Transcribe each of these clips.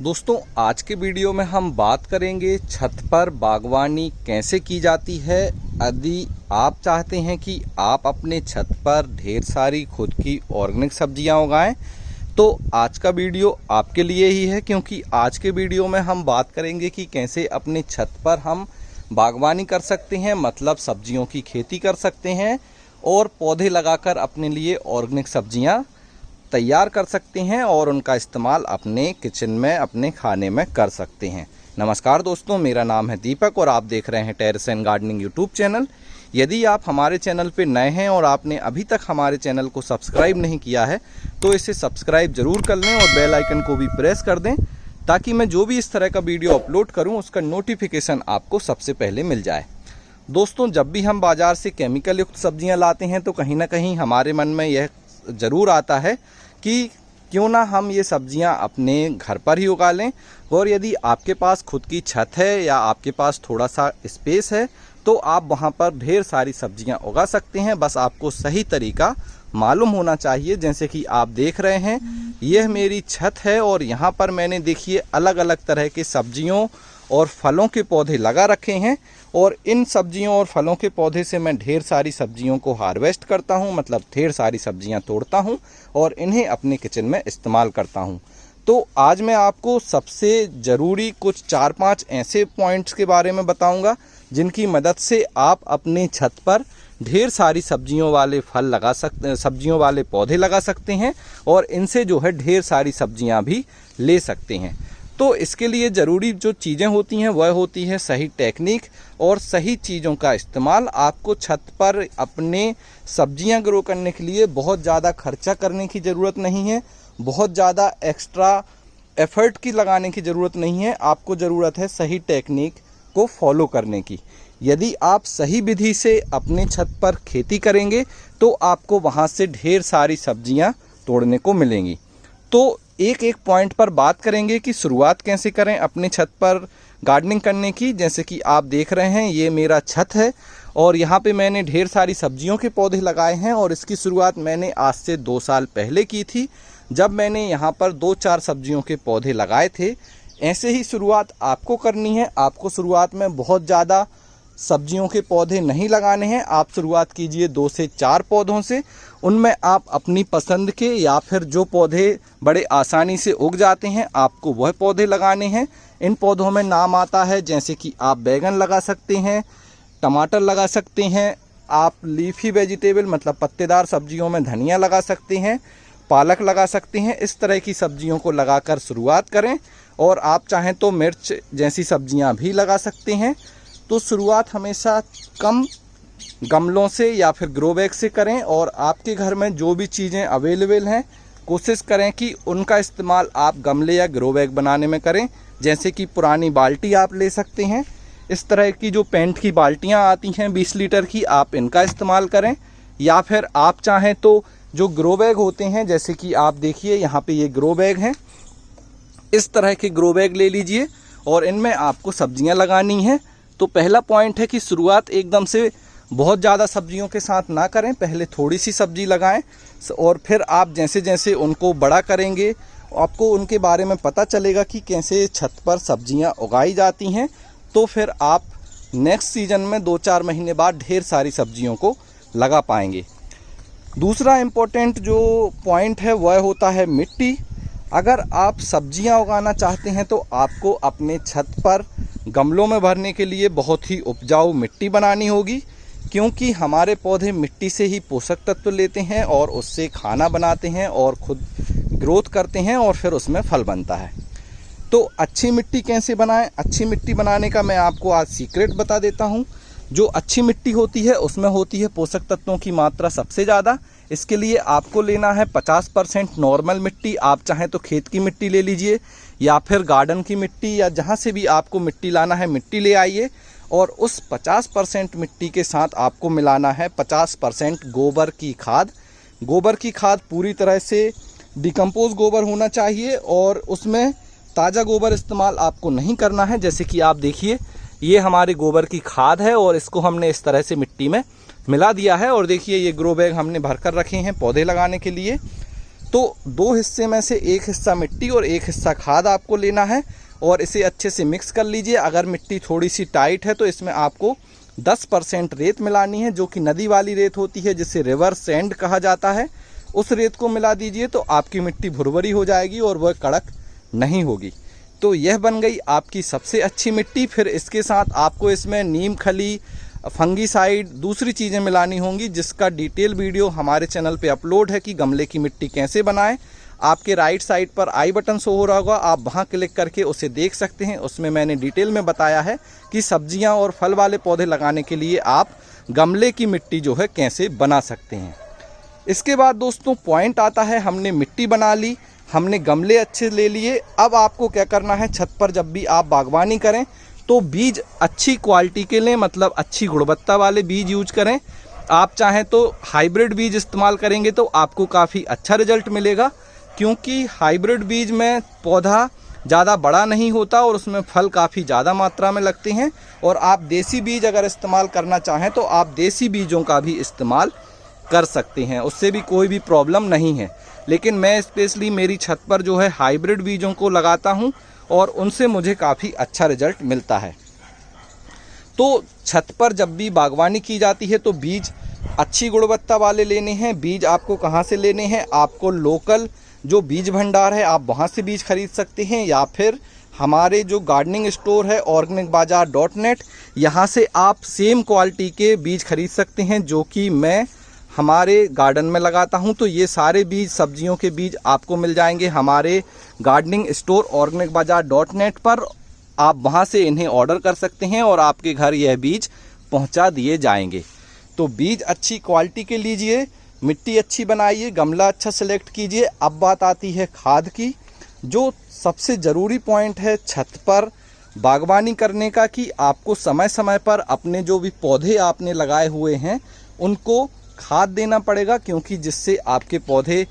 दोस्तों आज के वीडियो में हम बात करेंगे छत पर बागवानी कैसे की जाती है। यदि आप चाहते हैं कि आप अपने छत पर ढेर सारी खुद की ऑर्गेनिक सब्जियां उगाएं तो आज का वीडियो आपके लिए ही है, क्योंकि आज के वीडियो में हम बात करेंगे कि कैसे अपने छत पर हम बागवानी कर सकते हैं, मतलब सब्जियों की खेती कर सकते हैं और पौधे लगाकर अपने लिए ऑर्गेनिक सब्जियां तैयार कर सकते हैं और उनका इस्तेमाल अपने किचन में अपने खाने में कर सकते हैं। नमस्कार दोस्तों, मेरा नाम है दीपक और आप देख रहे हैं terrace and gardening YouTube channel. यदि आप हमारे चैनल पर नए हैं और आपने अभी तक हमारे चैनल को सब्सक्राइब नहीं किया है तो इसे सब्सक्राइब ज़रूर कर लें और बेल आइकन को भी प्रेस कर दें, ताकि मैं जो भी इस तरह का वीडियो अपलोड करूँ उसका नोटिफिकेशन आपको सबसे पहले मिल जाए। दोस्तों, जब भी हम बाज़ार से केमिकल युक्त सब्जियाँ लाते हैं तो कहीं ना कहीं हमारे मन में यह ज़रूर आता है कि क्यों ना हम ये सब्जियां अपने घर पर ही उगा लें। और यदि आपके पास खुद की छत है या आपके पास थोड़ा सा स्पेस है तो आप वहां पर ढेर सारी सब्जियां उगा सकते हैं। बस आपको सही तरीका मालूम होना चाहिए। जैसे कि आप देख रहे हैं, यह मेरी छत है और यहाँ पर मैंने देखिए अलग अलग तरह के सब्जियों और फलों के पौधे लगा रखे हैं और इन सब्जियों और फलों के पौधे से मैं ढेर सारी सब्जियों को हार्वेस्ट करता हूं, मतलब ढेर सारी सब्जियां तोड़ता हूं और इन्हें अपने किचन में इस्तेमाल करता हूं। तो आज मैं आपको सबसे ज़रूरी कुछ 4-5 ऐसे पॉइंट्स के बारे में बताऊंगा जिनकी मदद से आप अपने छत पर ढेर सारी सब्जियों वाले सब्जियों वाले पौधे लगा सकते हैं और इनसे जो है ढेर सारी सब्जियां भी ले सकते हैं। तो इसके लिए ज़रूरी जो चीज़ें होती हैं वह होती है सही टेक्निक और सही चीज़ों का इस्तेमाल। आपको छत पर अपने सब्जियां ग्रो करने के लिए बहुत ज़्यादा खर्चा करने की ज़रूरत नहीं है, बहुत ज़्यादा एक्स्ट्रा एफर्ट की लगाने की ज़रूरत नहीं है। आपको ज़रूरत है सही टेक्निक को फॉलो करने की। यदि आप सही विधि से अपने छत पर खेती करेंगे तो आपको वहाँ से ढेर सारी सब्जियाँ तोड़ने को मिलेंगी। तो एक एक पॉइंट पर बात करेंगे कि शुरुआत कैसे करें अपने छत पर गार्डनिंग करने की। जैसे कि आप देख रहे हैं, ये मेरा छत है और यहाँ पे मैंने ढेर सारी सब्जियों के पौधे लगाए हैं और इसकी शुरुआत मैंने आज से 2 साल पहले की थी, जब मैंने यहाँ पर 2-4 सब्जियों के पौधे लगाए थे। ऐसे ही शुरुआत आपको करनी है। आपको शुरुआत में बहुत ज़्यादा सब्जियों के पौधे नहीं लगाने हैं। आप शुरुआत कीजिए 2 से 4 पौधों से। उनमें आप अपनी पसंद के या फिर जो पौधे बड़े आसानी से उग जाते हैं आपको वह पौधे लगाने हैं। इन पौधों में नाम आता है जैसे कि आप बैगन लगा सकते हैं, टमाटर लगा सकते हैं, आप लीफी वेजिटेबल मतलब पत्तेदार सब्जियों में धनिया लगा सकते हैं, पालक लगा सकते हैं। इस तरह की सब्जियों को लगाकर शुरुआत करें और आप चाहें तो मिर्च जैसी सब्जियां भी लगा सकते हैं। तो शुरुआत हमेशा कम गमलों से या फिर ग्रो बैग से करें और आपके घर में जो भी चीज़ें अवेलेबल हैं कोशिश करें कि उनका इस्तेमाल आप गमले या ग्रो बैग बनाने में करें। जैसे कि पुरानी बाल्टी आप ले सकते हैं, इस तरह की जो पेंट की बाल्टियां आती हैं 20 लीटर की, आप इनका इस्तेमाल करें। या फिर आप चाहें तो जो ग्रो बैग होते हैं, जैसे कि आप देखिए यहाँ पे ये ग्रो बैग हैं, इस तरह के ग्रो बैग ले लीजिए और इनमें आपको सब्जियाँ लगानी हैं। तो पहला पॉइंट है कि शुरुआत एकदम से बहुत ज़्यादा सब्जियों के साथ ना करें, पहले थोड़ी सी सब्जी लगाएं और फिर आप जैसे जैसे उनको बड़ा करेंगे आपको उनके बारे में पता चलेगा कि कैसे छत पर सब्जियां उगाई जाती हैं। तो फिर आप नेक्स्ट सीज़न में 2-4 महीने बाद ढेर सारी सब्जियों को लगा पाएंगे। दूसरा इम्पोर्टेंट जो पॉइंट है वह होता है मिट्टी। अगर आप सब्जियां उगाना चाहते हैं तो आपको अपने छत पर गमलों में भरने के लिए बहुत ही उपजाऊ मिट्टी बनानी होगी, क्योंकि हमारे पौधे मिट्टी से ही पोषक तत्व लेते हैं और उससे खाना बनाते हैं और खुद ग्रोथ करते हैं और फिर उसमें फल बनता है। तो अच्छी मिट्टी कैसे बनाएं? अच्छी मिट्टी बनाने का मैं आपको आज सीक्रेट बता देता हूं। जो अच्छी मिट्टी होती है उसमें होती है पोषक तत्वों की मात्रा सबसे ज़्यादा। इसके लिए आपको लेना है 50% नॉर्मल मिट्टी। आप चाहें तो खेत की मिट्टी ले लीजिए या फिर गार्डन की मिट्टी, या जहाँ से भी आपको मिट्टी लाना है मिट्टी ले आइए और उस 50% मिट्टी के साथ आपको मिलाना है 50% गोबर की खाद। गोबर की खाद पूरी तरह से डिकम्पोज गोबर होना चाहिए और उसमें ताज़ा गोबर इस्तेमाल आपको नहीं करना है। जैसे कि आप देखिए, ये हमारे गोबर की खाद है और इसको हमने इस तरह से मिट्टी में मिला दिया है और देखिए ये ग्रो बैग हमने भर कर रखे हैं पौधे लगाने के लिए। तो 2 हिस्से में से 1 हिस्सा मिट्टी और 1 हिस्सा खाद आपको लेना है और इसे अच्छे से मिक्स कर लीजिए। अगर मिट्टी थोड़ी सी टाइट है तो इसमें आपको 10% रेत मिलानी है, जो कि नदी वाली रेत होती है, जिसे रिवर सैंड कहा जाता है। उस रेत को मिला दीजिए तो आपकी मिट्टी भुरभुरी हो जाएगी और वह कड़क नहीं होगी। तो यह बन गई आपकी सबसे अच्छी मिट्टी। फिर इसके साथ आपको इसमें नीम खली, फंगीसाइड, दूसरी चीज़ें मिलानी होंगी, जिसका डिटेल वीडियो हमारे चैनल पे अपलोड है कि गमले की मिट्टी कैसे बनाएं। आपके राइट साइड पर आई बटन शो हो रहा होगा, आप वहां क्लिक करके उसे देख सकते हैं। उसमें मैंने डिटेल में बताया है कि सब्जियां और फल वाले पौधे लगाने के लिए आप गमले की मिट्टी जो है कैसे बना सकते हैं। इसके बाद दोस्तों पॉइंट आता है, हमने मिट्टी बना ली, हमने गमले अच्छे ले लिए। अब आपको क्या करना है, छत पर जब भी आप बागवानी करें तो बीज अच्छी क्वालिटी के लें, मतलब अच्छी गुणवत्ता वाले बीज यूज करें। आप चाहें तो हाइब्रिड बीज इस्तेमाल करेंगे तो आपको काफ़ी अच्छा रिजल्ट मिलेगा, क्योंकि हाइब्रिड बीज में पौधा ज़्यादा बड़ा नहीं होता और उसमें फल काफ़ी ज़्यादा मात्रा में लगते हैं। और आप देसी बीज अगर इस्तेमाल करना चाहें तो आप देसी बीजों का भी इस्तेमाल कर सकते हैं, उससे भी कोई भी प्रॉब्लम नहीं है। लेकिन मैं स्पेशली मेरी छत पर जो है हाइब्रिड बीजों को लगाता हूं और उनसे मुझे काफ़ी अच्छा रिजल्ट मिलता है। तो छत पर जब भी बागवानी की जाती है तो बीज अच्छी गुणवत्ता वाले लेने हैं। बीज आपको कहां से लेने हैं, आपको लोकल जो बीज भंडार है आप वहां से बीज खरीद सकते हैं, या फिर हमारे जो गार्डनिंग स्टोर है organicbazaar.net, यहाँ से आप सेम क्वालिटी के बीज खरीद सकते हैं, जो कि मैं हमारे गार्डन में लगाता हूं। तो ये सारे बीज, सब्जियों के बीज आपको मिल जाएंगे हमारे गार्डनिंग स्टोर organicbazaar.net पर। आप वहां से इन्हें ऑर्डर कर सकते हैं और आपके घर यह बीज पहुंचा दिए जाएंगे। तो बीज अच्छी क्वालिटी के लीजिए, मिट्टी अच्छी बनाइए, गमला अच्छा सेलेक्ट कीजिए। अब बात आती है खाद की, जो सबसे ज़रूरी पॉइंट है छत पर बागवानी करने का, कि आपको समय समय पर अपने जो भी पौधे आपने लगाए हुए हैं उनको खाद देना पड़ेगा, क्योंकि जिससे आपके पौधे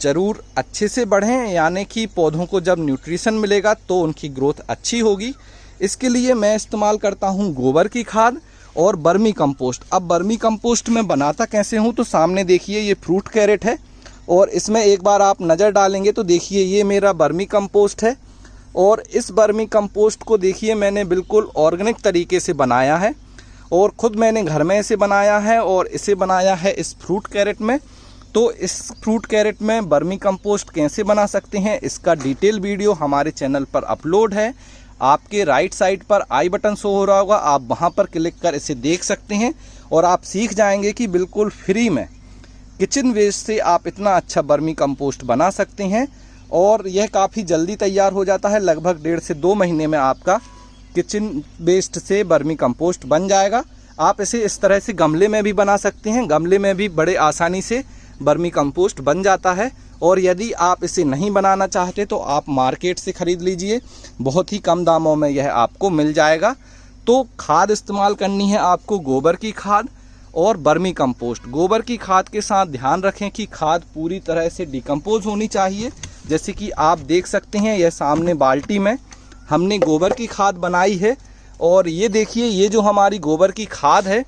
ज़रूर अच्छे से बढ़ें, यानी कि पौधों को जब न्यूट्रिशन मिलेगा तो उनकी ग्रोथ अच्छी होगी। इसके लिए मैं इस्तेमाल करता हूं गोबर की खाद और बर्मी कंपोस्ट। अब बर्मी कंपोस्ट में बनाता कैसे हूं, तो सामने देखिए ये फ्रूट कैरेट है और इसमें एक बार आप नज़र डालेंगे तो देखिए ये मेरा बर्मी कंपोस्ट है। और इस बर्मी कंपोस्ट को देखिए मैंने बिल्कुल ऑर्गेनिक तरीके से बनाया है और ख़ुद मैंने घर में इसे बनाया है और इसे बनाया है इस फ्रूट कैरेट में। तो इस फ्रूट कैरेट में बर्मी कंपोस्ट कैसे बना सकते हैं, इसका डिटेल वीडियो हमारे चैनल पर अपलोड है। आपके राइट साइड पर आई बटन शो हो रहा होगा, आप वहां पर क्लिक कर इसे देख सकते हैं और आप सीख जाएंगे कि बिल्कुल फ्री में किचन वेस्ट से आप इतना अच्छा बर्मी कंपोस्ट बना सकते हैं। और यह काफ़ी जल्दी तैयार हो जाता है, लगभग 1.5 से 2 महीने में आपका किचन वेस्ट से बर्मी कंपोस्ट बन जाएगा। आप इसे इस तरह से गमले में भी बना सकते हैं, गमले में भी बड़े आसानी से बर्मी कंपोस्ट बन जाता है। और यदि आप इसे नहीं बनाना चाहते तो आप मार्केट से ख़रीद लीजिए, बहुत ही कम दामों में यह आपको मिल जाएगा। तो खाद इस्तेमाल करनी है आपको गोबर की खाद और बर्मी कंपोस्ट। गोबर की खाद के साथ ध्यान रखें कि खाद पूरी तरह से डिकम्पोज होनी चाहिए। जैसे कि आप देख सकते हैं यह सामने बाल्टी में हमने गोबर की खाद बनाई है और ये देखिए ये जो हमारी गोबर की खाद है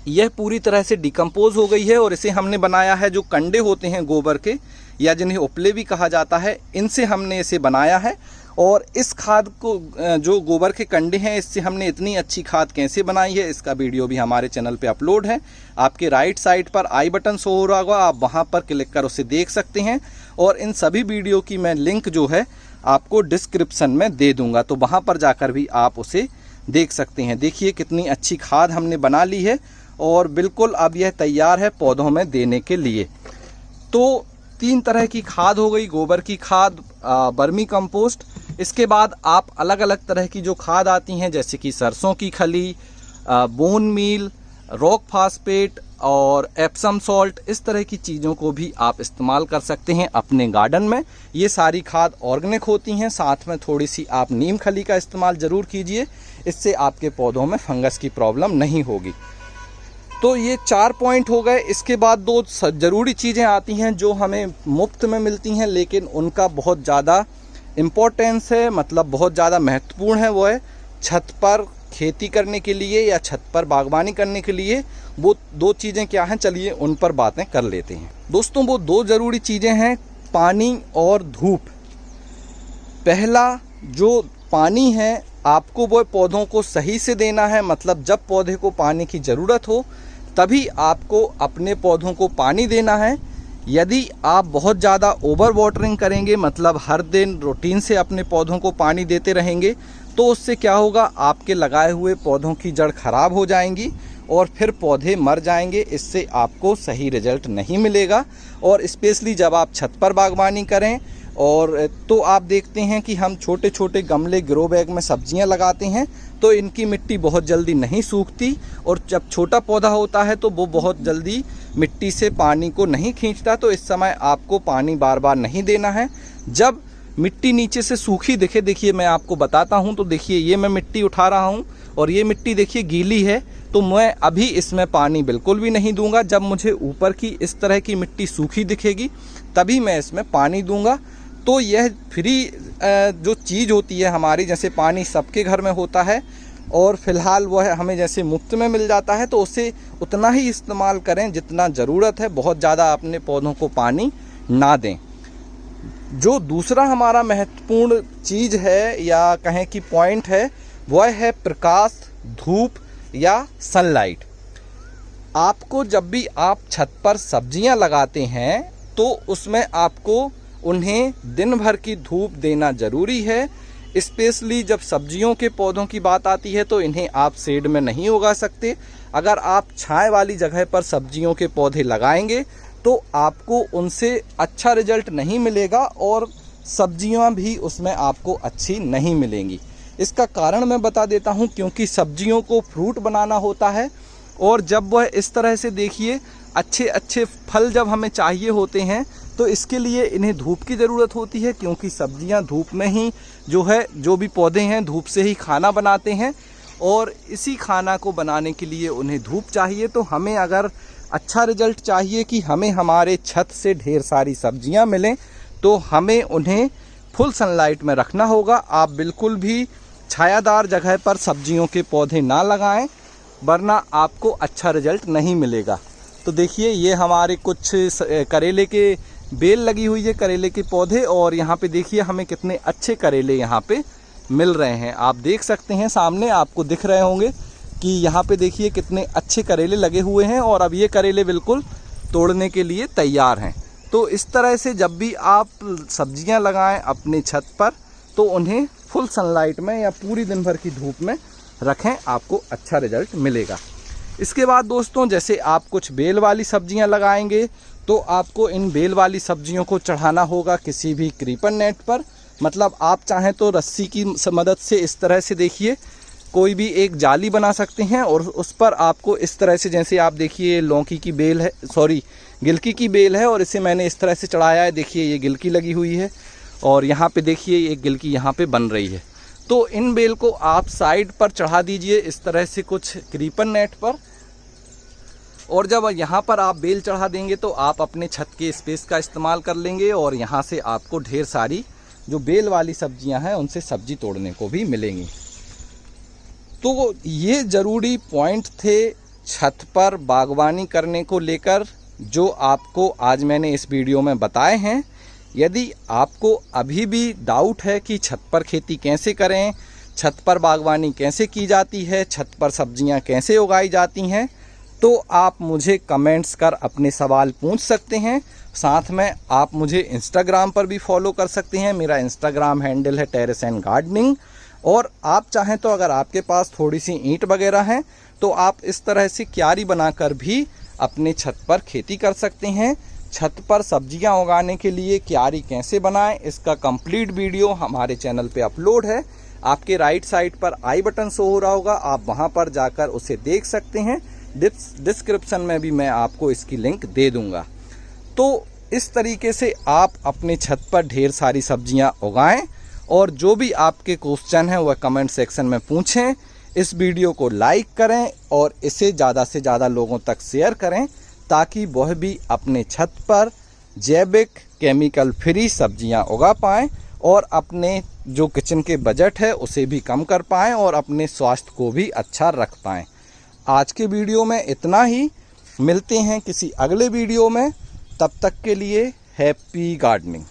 यह पूरी तरह से डिकम्पोज हो गई है। और इसे हमने बनाया है, जो कंडे होते हैं गोबर के या जिन्हें उपले भी कहा जाता है, इनसे हमने इसे बनाया है। और इस खाद को, जो गोबर के कंडे हैं, इससे हमने इतनी अच्छी खाद कैसे बनाई है इसका वीडियो भी हमारे चैनल पे अपलोड है। आपके राइट साइड पर आई बटन शो हो रहा होगा, आप वहां पर क्लिक कर उसे देख सकते हैं। और इन सभी वीडियो की मैं लिंक जो है आपको डिस्क्रिप्शन में दे दूंगा, तो वहां पर जाकर भी आप उसे देख सकते हैं। देखिए कितनी अच्छी खाद हमने बना ली है और बिल्कुल अब यह तैयार है पौधों में देने के लिए। तो 3 तरह की खाद हो गई, गोबर की खाद, बर्मी कंपोस्ट। इसके बाद आप अलग अलग तरह की जो खाद आती हैं, जैसे कि सरसों की खली, बोन मील, रॉक फास्फेट और एप्सम सॉल्ट, इस तरह की चीज़ों को भी आप इस्तेमाल कर सकते हैं अपने गार्डन में। ये सारी खाद ऑर्गेनिक होती हैं। साथ में थोड़ी सी आप नीम खली का इस्तेमाल ज़रूर कीजिए, इससे आपके पौधों में फंगस की प्रॉब्लम नहीं होगी। तो ये 4 पॉइंट हो गए। इसके बाद 2 ज़रूरी चीज़ें आती हैं जो हमें मुफ्त में मिलती हैं, लेकिन उनका बहुत ज़्यादा इम्पोर्टेंस है, मतलब बहुत ज़्यादा महत्वपूर्ण है। वो है छत पर खेती करने के लिए या छत पर बागवानी करने के लिए वो दो चीज़ें क्या हैं, चलिए उन पर बातें कर लेते हैं। दोस्तों वो दो ज़रूरी चीज़ें हैं, पानी और धूप। पहला जो पानी है आपको वो पौधों को सही से देना है, मतलब जब पौधे को पानी की ज़रूरत हो तभी आपको अपने पौधों को पानी देना है। यदि आप बहुत ज़्यादा ओवर वाटरिंग करेंगे, मतलब हर दिन रूटीन से अपने पौधों को पानी देते रहेंगे, तो उससे क्या होगा, आपके लगाए हुए पौधों की जड़ खराब हो जाएंगी और फिर पौधे मर जाएंगे। इससे आपको सही रिजल्ट नहीं मिलेगा। और स्पेशली जब आप छत पर बागवानी करें और तो आप देखते हैं कि हम छोटे छोटे गमले ग्रो बैग में सब्जियां लगाते हैं तो इनकी मिट्टी बहुत जल्दी नहीं सूखती, और जब छोटा पौधा होता है तो वो बहुत जल्दी मिट्टी से पानी को नहीं खींचता। तो इस समय आपको पानी बार बार नहीं देना है। जब मिट्टी नीचे से सूखी दिखे, देखिए मैं आपको बताता हूँ, तो देखिए ये मैं मिट्टी उठा रहा हूँ और ये मिट्टी देखिए गीली है, तो मैं अभी इसमें पानी बिल्कुल भी नहीं दूंगा। जब मुझे ऊपर की इस तरह की मिट्टी सूखी दिखेगी तभी मैं इसमें पानी दूंगा। तो यह फ्री जो चीज़ होती है हमारी, जैसे पानी सबके घर में होता है और फ़िलहाल वह हमें जैसे मुफ्त में मिल जाता है, तो उसे उतना ही इस्तेमाल करें जितना ज़रूरत है। बहुत ज़्यादा अपने पौधों को पानी ना दें। जो दूसरा हमारा महत्वपूर्ण चीज़ है या कहें कि पॉइंट है, वह है प्रकाश, धूप या सनलाइट। आपको जब भी आप छत पर सब्जियां लगाते हैं तो उसमें आपको उन्हें दिन भर की धूप देना ज़रूरी है। स्पेशली जब सब्जियों के पौधों की बात आती है तो इन्हें आप शेड में नहीं उगा सकते। अगर आप छाया वाली जगह पर सब्जियों के पौधे लगाएंगे तो आपको उनसे अच्छा रिजल्ट नहीं मिलेगा और सब्जियां भी उसमें आपको अच्छी नहीं मिलेंगी। इसका कारण मैं बता देता हूं, क्योंकि सब्जियों को फ्रूट बनाना होता है और जब वह इस तरह से देखिए अच्छे अच्छे फल जब हमें चाहिए होते हैं तो इसके लिए इन्हें धूप की ज़रूरत होती है, क्योंकि सब्जियां धूप में ही जो भी पौधे हैं धूप से ही खाना बनाते हैं और इसी खाना को बनाने के लिए उन्हें धूप चाहिए। तो हमें अगर अच्छा रिजल्ट चाहिए कि हमें हमारे छत से ढेर सारी सब्जियां मिलें तो हमें उन्हें फुल सनलाइट में रखना होगा। आप बिल्कुल भी छायादार जगह पर सब्जियों के पौधे ना लगाएं, वरना आपको अच्छा रिजल्ट नहीं मिलेगा। तो देखिए ये हमारे कुछ करेले के बेल लगी हुई है, करेले के पौधे, और यहाँ पे देखिए हमें कितने अच्छे करेले यहाँ पे मिल रहे हैं। आप देख सकते हैं सामने आपको दिख रहे होंगे कि यहाँ पे देखिए कितने अच्छे करेले लगे हुए हैं और अब ये करेले बिल्कुल तोड़ने के लिए तैयार हैं। तो इस तरह से जब भी आप सब्जियां लगाएं अपने छत पर तो उन्हें फुल सनलाइट में या पूरी दिन भर की धूप में रखें, आपको अच्छा रिजल्ट मिलेगा। इसके बाद दोस्तों, जैसे आप कुछ बेल वाली सब्जियां लगाएंगे तो आपको इन बेल वाली सब्जियों को चढ़ाना होगा किसी भी क्रीपर नेट पर। मतलब आप चाहें तो रस्सी की मदद से इस तरह से देखिए कोई भी एक जाली बना सकते हैं और उस पर आपको इस तरह से, जैसे आप देखिए लौकी की बेल है, गिलकी की बेल है और इसे मैंने इस तरह से चढ़ाया है। देखिए ये गिलकी लगी हुई है और यहाँ पे देखिए एक गिलकी यहाँ पे बन रही है। तो इन बेल को आप साइड पर चढ़ा दीजिए इस तरह से कुछ क्रीपर नेट पर, और जब यहाँ पर आप बेल चढ़ा देंगे तो आप अपने छत के स्पेस का इस्तेमाल कर लेंगे और यहाँ से आपको ढेर सारी जो बेल वाली सब्जियां हैं उनसे सब्जी तोड़ने को भी मिलेंगी। तो ये ज़रूरी पॉइंट थे छत पर बागवानी करने को लेकर जो आपको आज मैंने इस वीडियो में बताए हैं। यदि आपको अभी भी डाउट है कि छत पर खेती कैसे करें, छत पर बागवानी कैसे की जाती है, छत पर सब्जियां कैसे उगाई जाती हैं, तो आप मुझे कमेंट्स कर अपने सवाल पूछ सकते हैं। साथ में आप मुझे इंस्टाग्राम पर भी फॉलो कर सकते हैं। मेरा इंस्टाग्राम हैंडल है टेरेस एंड गार्डनिंग। और आप चाहें तो अगर आपके पास थोड़ी सी ईंट वगैरह हैं तो आप इस तरह से क्यारी बनाकर भी अपने छत पर खेती कर सकते हैं। छत पर सब्जियां उगाने के लिए क्यारी कैसे बनाएं, इसका कंप्लीट वीडियो हमारे चैनल पे अपलोड है। आपके राइट साइड पर आई बटन शो हो रहा होगा, आप वहां पर जाकर उसे देख सकते हैं। डिस्क्रिप्शन में भी मैं आपको इसकी लिंक दे दूंगा। तो इस तरीके से आप अपने छत पर ढेर सारी सब्जियां उगाएं और जो भी आपके क्वेश्चन हैं वह कमेंट सेक्शन में पूछें। इस वीडियो को लाइक करें और इसे ज़्यादा से ज़्यादा लोगों तक शेयर करें ताकि वह भी अपने छत पर जैविक केमिकल फ्री सब्जियां उगा पाएं और अपने जो किचन के बजट है उसे भी कम कर पाएँ और अपने स्वास्थ्य को भी अच्छा रख पाएँ। आज के वीडियो में इतना ही, मिलते हैं किसी अगले वीडियो में, तब तक के लिए हैप्पी गार्डनिंग।